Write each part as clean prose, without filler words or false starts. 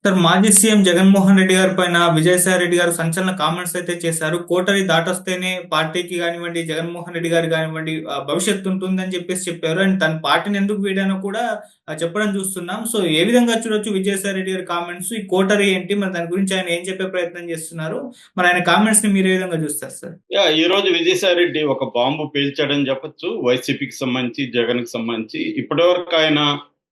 Sir, మాజీ CM Jaganmohan Reddy గారి పైన విజయసాయి రెడ్డి గారు సంచలన కామెంట్స్ అయితే చేశారు. కోటరి దాటొస్తేనే పార్టీకి కానివ్వండి, జగన్మోహన్ రెడ్డి గారు కానివ్వండి భవిష్యత్తు ఉంటుందని చెప్పేసి చెప్పారు. అండ్ తన పార్టీని ఎందుకు వీడానో కూడా చెప్పడం చూస్తున్నాం. సో ఏ విధంగా చూడొచ్చు విజయసాయి రెడ్డి గారి కామెంట్స్? ఈ కోటరి ఏంటి? మరి దాని గురించి ఆయన ఏం చెప్పే ప్రయత్నం చేస్తున్నారు? మరి ఆయన కామెంట్స్ ని మీరు ఏ విధంగా చూస్తారు సార్? ఈ రోజు విజయసాయి రెడ్డి ఒక బాంబు పేల్చాడని చెప్పొచ్చు. వైసీపీకి సంబంధించి, జగన్‌కి సంబంధించి. ఇప్పటివరకు ఆయన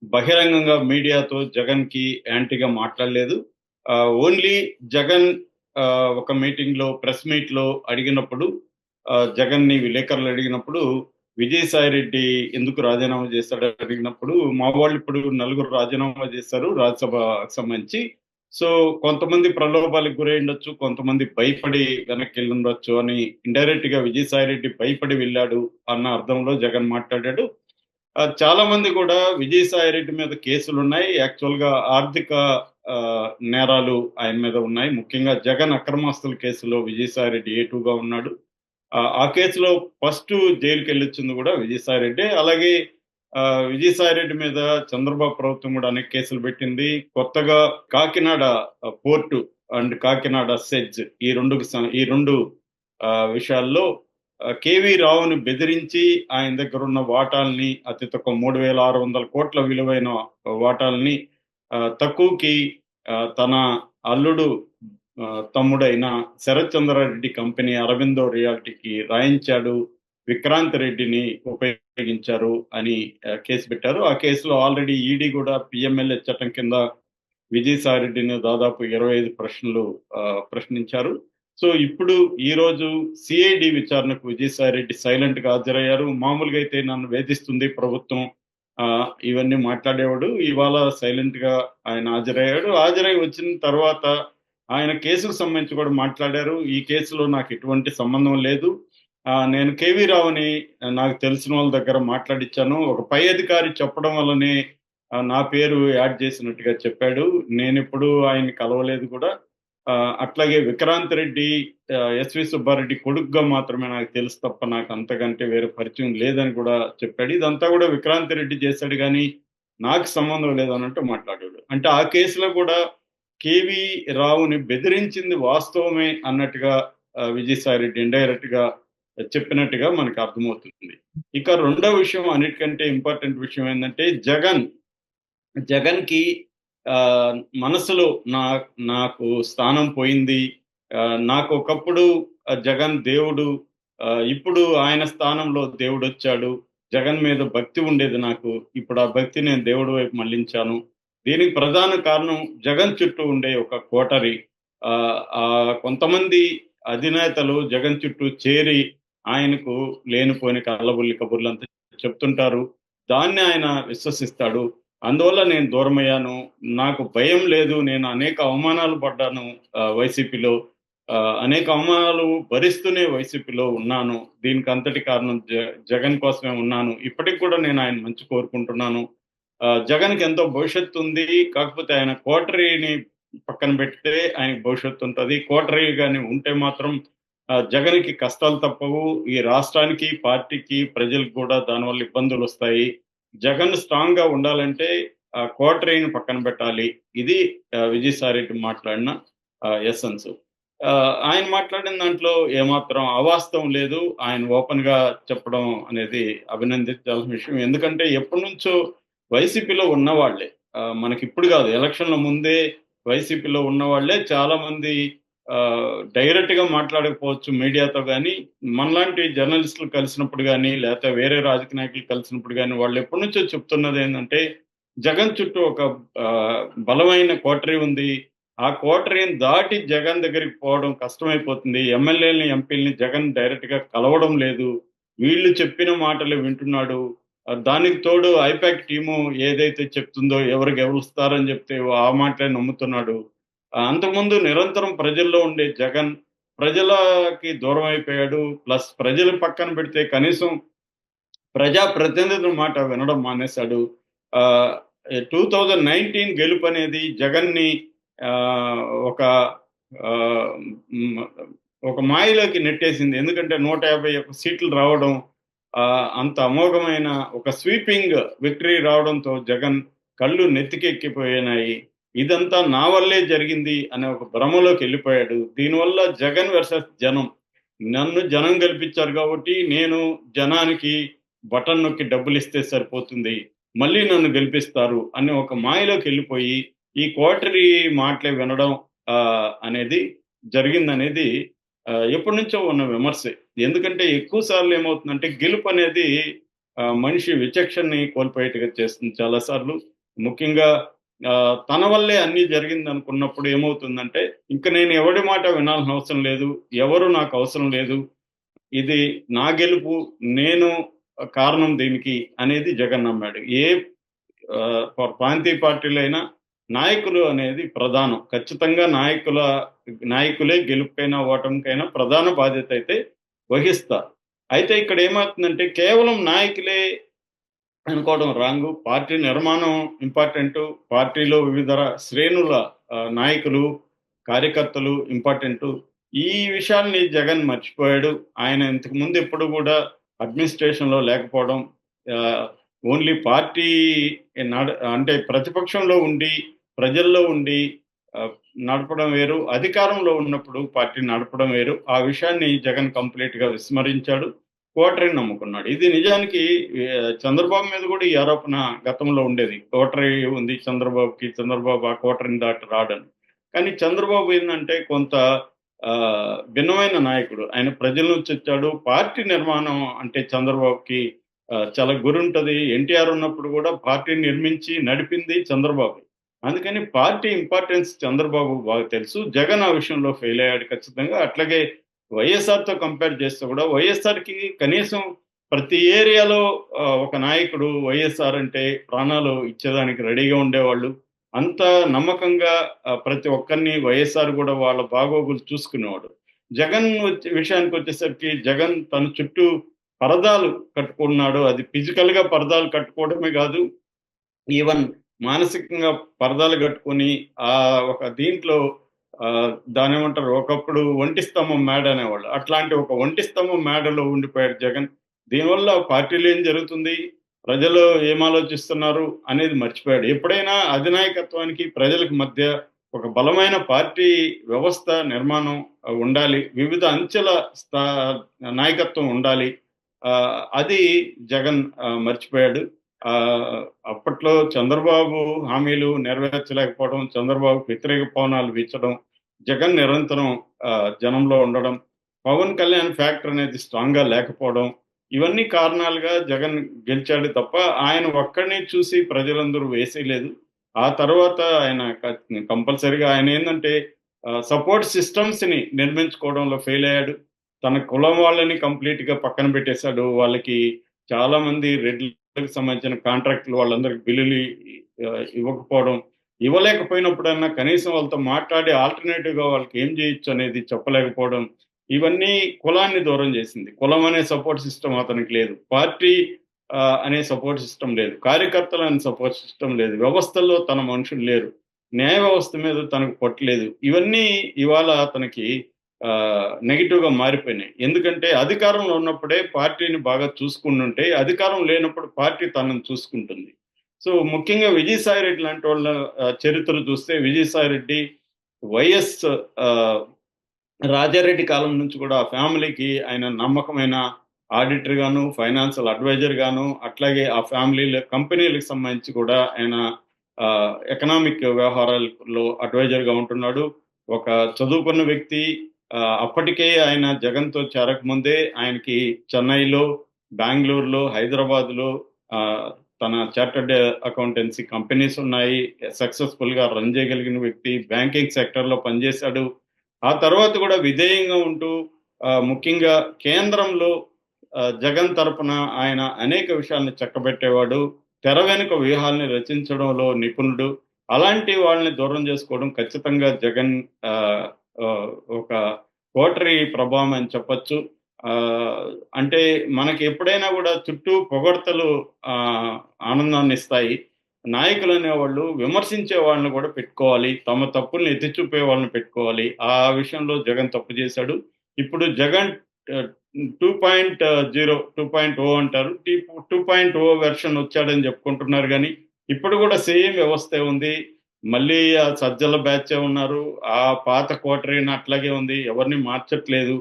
బహిరంగంగా మీడియాతో జగన్‌కి యాంటీగా మాట్లాడలేదు. ఓన్లీ జగన్ ఒక మీటింగ్‌లో, ప్రెస్ మీట్‌లో అడిగినప్పుడు జగన్‌ని విలేకరులు అడిగినప్పుడు, విజయసాయి రెడ్డి ఎందుకు రాజీనామా చేశాడని అడిగినప్పుడు, మా వాళ్ళు ఇప్పుడు నలుగురు రాజీనామా చేశారు రాజ్యసభకు సంబంధించి. సో, కొంతమంది ప్రలోభాలకు గురైయుండొచ్చు. కొంతమంది భయపడి వెనక్కెళ్ళుండొచ్చు అని ఇండైరెక్ట్‌గా విజయసాయిరెడ్డి భయపడి వెళ్ళాడు అన్న అర్థంలో జగన్ మాట్లాడాడు. చాలా మంది కూడా విజయసాయిరెడ్డి మీద కేసులున్నాయి. యాక్చువల్‌గా ఆర్థిక నేరాలు ఆయన మీద ఉన్నాయి. ముఖ్యంగా జగన్ అక్రమాస్తుల కేసులో విజయసాయిరెడ్డి ఏ2గా ఉన్నాడు. ఆ కేసులో ఫస్టు జైలుకెళ్ళొచ్చింది గూడా విజయసాయిరెడ్డే. అలాగే విజయసాయిరెడ్డి మీద చంద్రబాబు ప్రభుత్వం గూడా అనేక కేసులు పెట్టింది. కొత్తగా Kakinada port and Kakinada SEZ ఈ 2 విషయాల్లో కేవీ రావుని బెదిరించి ఆయన దగ్గరున్న వాటాల్ని అతి తక్కువ 3,600,00,00,000 విలువైన వాటాల్ని తక్కువకి తన అల్లుడు తమ్ముడైన శరత్ చంద్రారెడ్డి కంపెనీ అరవిందో రియాల్టీకి రాయించాడు. విక్రాంత్ రెడ్డిని ఉపయోగించారు అని కేసు పెట్టారు. ఆ కేసులో ఆల్రెడీ ఈడీ కూడా పీఎంఎల్ఏ చట్టం కింద విజయసాయిరెడ్డిని దాదాపు 25 ప్రశ్నలు ప్రశ్నించారు. సో, ఇప్పుడు ఈరోజు సీఐడీ విచారణకు విజయసాయిరెడ్డి సైలెంట్‌గా హాజరయ్యారు. మామూలుగా అయితే నన్ను వేధిస్తుంది ప్రభుత్వం ఇవన్నీ మాట్లాడేవాడు. ఇవాళ సైలెంట్‌గా ఆయన హాజరయ్యాడు. హాజరై వచ్చిన తర్వాత ఆయన కేసుకు సంబంధించి కూడా మాట్లాడారు. ఈ కేసులో నాకు ఎటువంటి సంబంధం లేదు. నేను కేవీ రావుని నాకు తెలిసిన వాళ్ళ దగ్గర మాట్లాడిచ్చాను. ఒక పై అధికారి చెప్పడం వల్లనే నా పేరు యాడ్ చేసినట్టుగా చెప్పాడు. నేనెప్పుడు ఆయన్ని కలవలేదు కూడా. అట్లాగే విక్రాంత్ రెడ్డి ఎస్వి సుబ్బారెడ్డి కొడుకుగా మాత్రమే నాకు తెలుసు తప్ప నాకు అంతకంటే వేరే పరిచయం లేదని కూడా చెప్పాడు. ఇదంతా కూడా విక్రాంత్ రెడ్డి చేశాడు గానీ, నాకు సంబంధం లేదన్నట్టు మాట్లాడాడు. అంటే ఆ కేసులో కూడా కేవీ రావుని బెదిరించింది వాస్తవమే అన్నట్టుగా విజయసాయిరెడ్డి ఇండైరెక్ట్‌గా చెప్పినట్టుగా మనకు అర్థమవుతుంది. ఇక రెండో విషయం అన్నిటికంటే ఇంపార్టెంట్ విషయం ఏందంటే జగన్‌కి మనసులో నాకు స్థానం పోయింది. నాకు ఒకప్పుడు జగన్ దేవుడు. ఇప్పుడు ఆయన స్థానంలో దేవుడొచ్చాడు. జగన్ మీద భక్తి ఉండేది నాకు. ఇప్పుడు ఆ భక్తి నేను దేవుడి వైపు మళ్లించాను. దీనికి ప్రధాన కారణం జగన్ చుట్టూ ఉండే ఒక కోటరీ. కొంతమంది అధినేతలు జగన్ చుట్టూ చేరి ఆయనకు లేనిపోని కల్లబుల్లి కబుర్లంతా చెప్తుంటారు. దాన్ని ఆయన విశ్వసిస్తాడు. అందువల్ల నేను దూరమయ్యాను. నాకు భయం లేదు. నేను అనేక అవమానాలు పడ్డాను వైసీపీలో. అనేక అవమానాలు భరిస్తూనే వైసీపీలో ఉన్నాను. దీనికంతటి కారణం జగన్ కోసమే ఉన్నాను. ఇప్పటికి కూడా నేను ఆయన మంచి కోరుకుంటున్నాను. జగన్‌కి ఎంతో భవిష్యత్తుంది. కాకపోతే ఆయన కోటరీని పక్కన పెడితే ఆయనకి భవిష్యత్తుంటది. కోటరీ గాని ఉంటే మాత్రం జగన్‌కి కష్టాలు తప్పవు. ఈ రాష్ట్రానికి, పార్టీకి, ప్రజలకు కూడా దానివల్ల ఇబ్బందులొస్తాయి. జగన్ స్ట్రాంగ్‌గా ఉండాలంటే కోటరీని పక్కన పెట్టాలి. ఇది విజయసాయిరెడ్డి మాట్లాడిన ఎసెన్స్. ఆయన మాట్లాడిన దాంట్లో ఏమాత్రం అవాస్తవం లేదు. ఆయన ఓపెన్‌గా చెప్పడం అనేది అభినందించాల్సిన విషయం. ఎందుకంటే ఎప్పటినుంచో వైసీపీలో ఉన్నవాళ్ళే. మనకిప్పుడు గాదు ఎలక్షన్‌ల ముందే వైసీపీలో ఉన్నవాళ్ళే చాలామంది డైరెక్ట్‌గా మాట్లాడకపోవచ్చు మీడియాతో గానీ, మనలాంటి జర్నలిస్టులు కలిసినప్పుడు గానీ, లేతే వేరే రాజకీయ నాయకులు కలిసినప్పుడు గానీ, వాళ్ళెప్పటినుంచో చెప్తున్నదేందంటే, జగన్ చుట్టూ ఒక బలమైన కోటరీ ఉంది. ఆ కోటరీని దాటి జగన్ దగ్గరికి పోవడం కష్టమైపోతుంది. ఎమ్మెల్యేలని, ఎంపీలని జగన్ డైరెక్ట్‌గా కలవడం లేదు. వీళ్ళు చెప్పిన మాటలే వింటున్నాడు. దానికి తోడు ఐపాక్ టీము ఏదైతే చెప్తుందో ఎవరు గెలుస్తారని చెప్తే ఆ మాటలే నమ్ముతున్నాడు. అంతకుముందు నిరంతరం ప్రజల్లో ఉండే జగన్ ప్రజలకి దూరం అయిపోయాడు. ప్లస్ ప్రజలు పక్కన పెడితే కనీసం ప్రజా ప్రతినిధుల మాట వినడం మానేశాడు. ఆహ్, 2019 గెలుపనేది జగన్‌ని ఆహ్, ఒక ఆహ్, హ్మ్. ఒక మాయలోకి నెట్టేసింది. ఎందుకంటే 151 సీట్లు రావడం, అంత అమోఘమైన ఒక స్వీపింగ్ విక్టరీ రావడంతో జగన్ కళ్ళు నెత్తికెక్కిపోయినాయి. ఇదంతా నా వల్లే జరిగింది అనే ఒక భ్రమలోకి వెళ్ళిపోయాడు. దీనివల్ల జగన్ వర్సెస్ జనం, నన్ను జనం గెలిపించారు కాబట్టి నేను జనానికి బటన్ నొక్కి డబ్బులిస్తే సరిపోతుంది, మళ్ళీ నన్ను గెలిపిస్తారు అనే ఒక మాయలోకి వెళ్ళిపోయి ఈ క్వార్టరీ మాటలే వినడం అనేది జరిగిందనేది ఎప్పటినుంచో ఉన్న విమర్శే. ఎందుకంటే ఎక్కువ సార్లు ఏమవుతుందంటే గెలుపు అనేది మనిషి విచక్షణని కోల్పోయేట్టుగా చేస్తుంది చాలా సార్లు. ముఖ్యంగా తన వల్లే అన్నీ జరిగిందనుకున్నప్పుడు ఏమవుతుందంటే, ఇంక నేను ఎవడి మాట వినాల్సిన అవసరం లేదు. ఎవరు నాకు అవసరం లేదు. ఇది నా గెలుపు. నేను కారణం దీనికి అనేది జగన్ నమ్మాడు. ఏ ప్రాంతీయ పార్టీలైనా నాయకులు అనేది ప్రధానం. ఖచ్చితంగా నాయకులే గెలుపుకైనా, ఓటమికైనా ప్రధాన బాధ్యత అయితే వహిస్తారు. అయితే ఇక్కడ ఏమవుతుందంటే కేవలం నాయకులే అనుకోవడం రాంగు. పార్టీ నిర్మాణం ఇంపార్టెంటు. పార్టీలో వివిధ శ్రేణుల నాయకులు, కార్యకర్తలు ఇంపార్టెంటు. ఈ విషయాల్ని జగన్ మర్చిపోయాడు. ఆయన ఇంతకుముందు ఎప్పుడు గూడా అడ్మినిస్ట్రేషన్‌లో లేకపోవడం, ఆహ్, ఓన్లీ పార్టీ అంటే ప్రతిపక్షంలో ఉండి, ప్రజల్లో ఉండి ఆహ్, నడపడం వేరు. అధికారంలో ఉన్నప్పుడు పార్టీ నడపడం వేరు. ఆ విషయాన్ని జగన్ కంప్లీట్‌గా విస్మరించాడు. కోటరీని నమ్ముకున్నాడు. ఇది నిజానికి చంద్రబాబు మీద కూడా ఈ ఆరోపణ గతంలో ఉండేది. కోటరీ ఉంది చంద్రబాబుకి. చంద్రబాబు ఆ కోటరీని దాటి రాడని. కానీ చంద్రబాబు ఏందంటే కొంత భిన్నమైన నాయకుడు. ఆయన ప్రజల నుంచి వచ్చాడు. పార్టీ నిర్మాణం అంటే చంద్రబాబుకి చాలా గురుంటది. ఎన్టీఆర్ ఉన్నప్పుడు కూడా పార్టీని నిర్మించి నడిపింది చంద్రబాబు. అందుకని పార్టీ ఇంపార్టెన్స్ చంద్రబాబుకు బాగా తెలుసు. జగన్ ఆ విషయంలో ఫెయిల్ అయ్యాడు ఖచ్చితంగా. అట్లాగే వైఎస్ఆర్‌తో కంపేర్ చేస్తే కూడా వైఎస్ఆర్‌కి కనీసం ప్రతి ఏరియాలో ఒక నాయకుడు వైఎస్ఆర్ అంటే ప్రాణాలు ఇచ్చేదానికి రెడీగా ఉండేవాళ్ళు. అంత నమ్మకంగా ప్రతి ఒక్కరిని వైఎస్ఆర్ కూడా వాళ్ళ బాగోగులు చూసుకునేవాడు. జగన్ విషయానికొచ్చేసరికి జగన్ తన చుట్టూ పరదాలు కట్టుకున్నాడు. అది ఫిజికల్‌గా పరదాలు కట్టుకోవడమే కాదు, ఈవెన్ మానసికంగా పరదాలు కట్టుకొని ఒక దీంట్లో దాన్నేమంటారు, ఒకప్పుడు ఒంటి స్తంభం మేడ అనేవాళ్ళు. అట్లాంటి ఒక ఒంటి స్తంభం మేడలో ఉండిపోయాడు జగన్. దీనివల్ల పార్టీలో ఏం జరుగుతుంది, ప్రజలు ఏం ఆలోచిస్తున్నారు అనేది మర్చిపోయాడు. ఎప్పుడైనా అధినాయకత్వానికి ప్రజలకు మధ్య ఒక బలమైన పార్టీ వ్యవస్థ నిర్మాణం ఉండాలి. వివిధ అంచెల నాయకత్వం ఉండాలి. అది జగన్ మర్చిపోయాడు. అప్పట్లో చంద్రబాబు హామీలు నెరవేర్చలేకపోవడం, చంద్రబాబుకు వ్యతిరేక పవనాలు వీచడం, జగన్ నిరంతరం జనంలో ఉండడం, పవన్ కళ్యాణ్ ఫ్యాక్టర్ అనేది స్ట్రాంగ్‌గా లేకపోవడం, ఇవన్నీ కారణాలుగా జగన్ గెలిచాడు తప్ప ఆయన ఒక్కడిని చూసి ప్రజలందరూ వేసేయలేదు. ఆ తర్వాత ఆయన కంపల్సరీగా ఆయనేందంటే సపోర్ట్ సిస్టమ్స్‌ని నిర్మించుకోవడంలో ఫెయిల్ అయ్యాడు. తన కులం వాళ్ళని కంప్లీట్‌గా పక్కన పెట్టేశాడు. వాళ్ళకి చాలామంది రెడ్‌లకు సంబంధించిన కాంట్రాక్ట్‌లు వాళ్ళందరికి బిల్లులు ఇవ్వకపోవడం, ఇవ్వలేకపోయినప్పుడన్నా కనీసం వాళ్ళతో మాట్లాడి ఆల్టర్‌నేటివ్‌గా వాళ్ళకి ఏం చేయొచ్చు అనేది చెప్పలేకపోవడం, ఇవన్నీ కులాన్ని దూరం చేసింది. కులం అనే సపోర్ట్ సిస్టమ్ అతనికి లేదు. పార్టీ అనే సపోర్ట్ సిస్టమ్ లేదు. కార్యకర్తలు అనే సపోర్ట్ సిస్టమ్ లేదు. వ్యవస్థల్లో తన మనుషులు లేరు. న్యాయ వ్యవస్థ మీద తనకు పట్టు లేదు. ఇవన్నీ ఇవాళ అతనికి నెగెటివ్‌గా మారిపోయినాయి. ఎందుకంటే అధికారంలో ఉన్నప్పుడే పార్టీని బాగా చూసుకుంటుంటే, అధికారం లేనప్పుడు పార్టీ తనను చూసుకుంటుంది. సో, ముఖ్యంగా విజయసాయిరెడ్డి లాంటి వాళ్ళ చరిత్ర చూస్తే విజయసాయిరెడ్డి వైఎస్ ఆహ్, రాజారెడ్డి కాలం నుంచి కూడా ఆ ఫ్యామిలీకి ఆయన నమ్మకమైన ఆడిటర్ గాను, ఫైనాన్షియల్ అడ్వైజర్ గాను, అట్లాగే ఆ ఫ్యామిలీల కంపెనీలకు సంబంధించి కూడా ఆయన ఎకనామిక్ వ్యవహారాల్లో అడ్వైజర్‌గా ఉంటున్నాడు. ఒక చదువుకున్న వ్యక్తి. అప్పటికే ఆయన జగన్‌తో చేరకముందే ఆయనకి చెన్నైలో, బెంగుళూరులో, హైదరాబాద్‌లో తన చార్టర్డ్ అకౌంటెన్సీ కంపెనీస్ ఉన్నాయి. సక్సెస్‌ఫుల్‌గా రన్ చేయగలిగిన వ్యక్తి. బ్యాంకింగ్ సెక్టార్‌లో పనిచేశాడు. ఆ తర్వాత కూడా విధేయంగా ఉంటూ ముఖ్యంగా కేంద్రంలో జగన్ తరపున ఆయన అనేక విషయాల్ని చక్కబెట్టేవాడు. తెర వెనుక వ్యూహాల్ని రచించడంలో నిపుణుడు. అలాంటి వాళ్ళని దూరం చేసుకోవడం ఖచ్చితంగా జగన్ ఆహ్, ఆహ్, ఒక కోటరీ ప్రభావం అని చెప్పొచ్చు. అంటే మనకి ఎప్పుడైనా కూడా చుట్టూ పొగడ్తలు ఆనందాన్నిస్తాయి. నాయకులనేవాళ్ళు విమర్శించే వాళ్ళని కూడా పెట్టుకోవాలి. తమ తప్పుల్ని ఎత్తి చూపే వాళ్ళని పెట్టుకోవాలి. ఆ విషయంలో జగన్ తప్పు చేశాడు. ఇప్పుడు జగన్ 2.0, 2.0 అంటారు. 2.0 వెర్షన్ వచ్చాడని చెప్పుకుంటున్నారు గానీ, ఇప్పుడు కూడా సేమ్ వ్యవస్థే ఉంది. మళ్ళీ ఆ సజ్జల బ్యాచే ఉన్నారు. ఆ పాత కోటరీని అట్లాగే ఉంది. ఎవరిని మార్చట్లేదు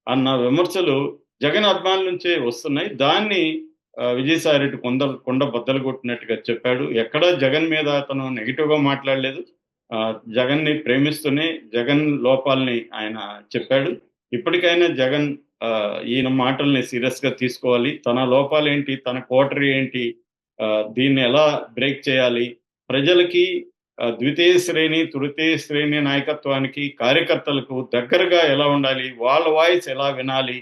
అన్న విమర్శలు జగన్ అభిమానుల నుంచే వస్తున్నాయి. దాన్ని విజయసాయిరెడ్డి కుండ బద్దలు కొట్టినట్టుగా చెప్పాడు. ఎక్కడా జగన్ మీద అతను నెగెటివ్‌గా మాట్లాడలేదు. జగన్‌ని ప్రేమిస్తూనే జగన్ లోపాల్ని ఆయన చెప్పాడు. ఇప్పటికైనా జగన్ ఈయన మాటల్ని సీరియస్‌గా తీసుకోవాలి. తన లోపాలేంటి? తన కోటరీ ఏంటి? దీన్ని ఎలా బ్రేక్ చేయాలి? ప్రజలకి ద్వితీయ శ్రేణి, తృతీయ శ్రేణి నాయకత్వానికి, కార్యకర్తలకు దగ్గరగా ఎలా ఉండాలి? వాళ్ళ వాయిస్ ఎలా వినాలి?